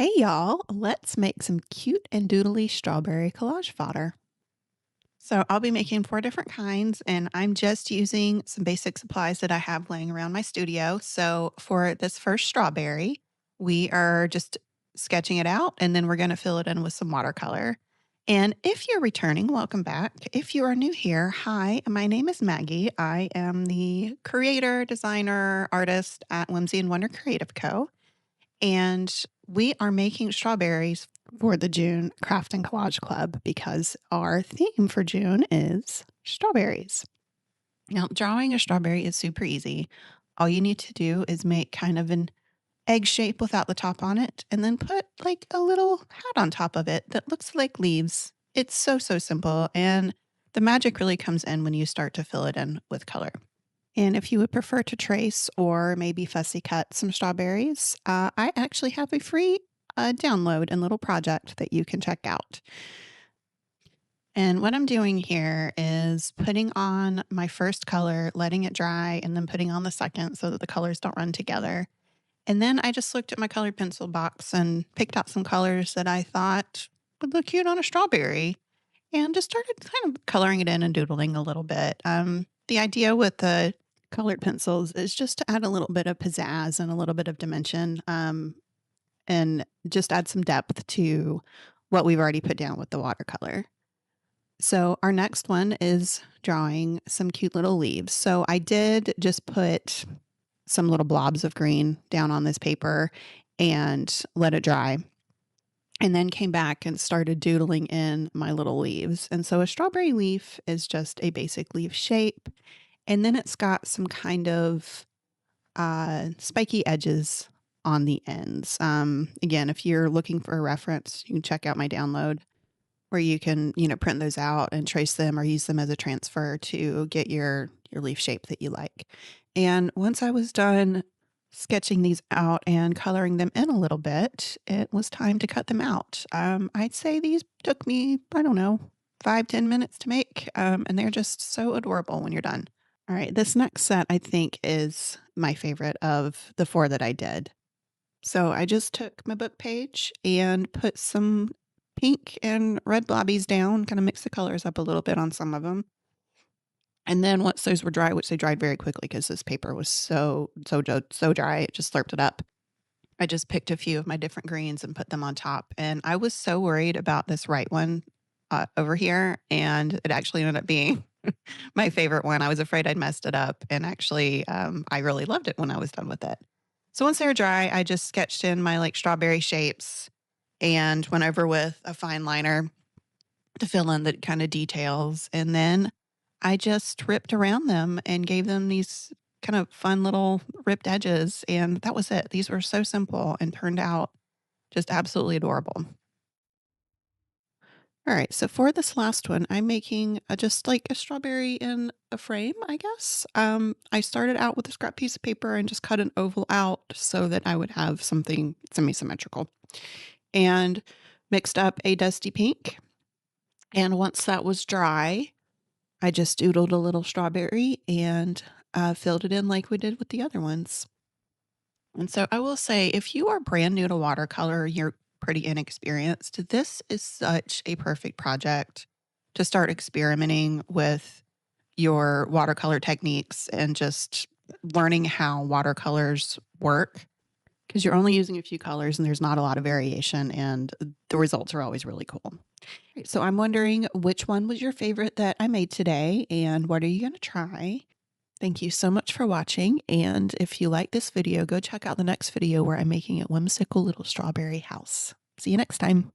Hey y'all, let's make some cute and doodly strawberry collage fodder. So I'll be making 4 different kinds and I'm just using some basic supplies that I have laying around my studio. So for this first strawberry, we are just sketching it out and then we're going to fill it in with some watercolor. And if you're returning, welcome back. If you are new here, hi, my name is Maggie. I am the creator, designer, artist at Whimsy and Wonder Creative Co. And we are making strawberries for the June Craft and Collage Club because our theme for June is strawberries. Now, drawing a strawberry is super easy. All you need to do is make kind of an egg shape without the top on it, and then put like a little hat on top of it that looks like leaves. It's so simple. And the magic really comes in when you start to fill it in with color. And if you would prefer to trace or maybe fussy cut some strawberries, I actually have a free download and little project that you can check out. And what I'm doing here is putting on my first color, letting it dry, and then putting on the second so that the colors don't run together. And then I just looked at my colored pencil box and picked out some colors that I thought would look cute on a strawberry and just started kind of coloring it in and doodling a little bit. The idea with the colored pencils is just to add a little bit of pizzazz and a little bit of dimension, and just add some depth to what we've already put down with the watercolor. So our next one is drawing some cute little leaves. So I did just put some little blobs of green down on this paper and let it dry, and then came back and started doodling in my little leaves. And so a strawberry leaf is just a basic leaf shape. And then it's got some kind of spiky edges on the ends. Again, if you're looking for a reference, you can check out my download where you can, print those out and trace them or use them as a transfer to get your leaf shape that you like. And once I was done sketching these out and coloring them in a little bit, it was time to cut them out. I'd say these took me, I don't know, 5-10 minutes to make, and they're just so adorable when you're done. All right, this next set I think is my favorite of the 4 that I did. So I just took my book page and put some pink and red blobbies down, kind of mix the colors up a little bit on some of them. And then once those were dry, which they dried very quickly because this paper was so dry, it just slurped it up. I just picked a few of my different greens and put them on top. And I was so worried about this right one over here, and it actually ended up being my favorite one. I was afraid I'd messed it up, and actually, I really loved it when I was done with it. So once they were dry, I just sketched in my like strawberry shapes and went over with a fine liner to fill in the kind of details. And then I just ripped around them and gave them these kind of fun little ripped edges. And that was it. These were so simple and turned out just absolutely adorable. All right, so for this last one, I'm making just like a strawberry in a frame, I guess. I started out with a scrap piece of paper and just cut an oval out so that I would have something semi-symmetrical, and mixed up a dusty pink. And once that was dry, I just doodled a little strawberry and filled it in like we did with the other ones. And so I will say, if you are brand new to watercolor, you're pretty inexperienced, this is such a perfect project to start experimenting with your watercolor techniques and just learning how watercolors work, because you're only using a few colors and there's not a lot of variation, and the results are always really cool. Right, so I'm wondering, which one was your favorite that I made today, and what are you going to try? Thank you so much for watching, and if you like this video, go check out the next video where I'm making a whimsical little strawberry house. See you next time.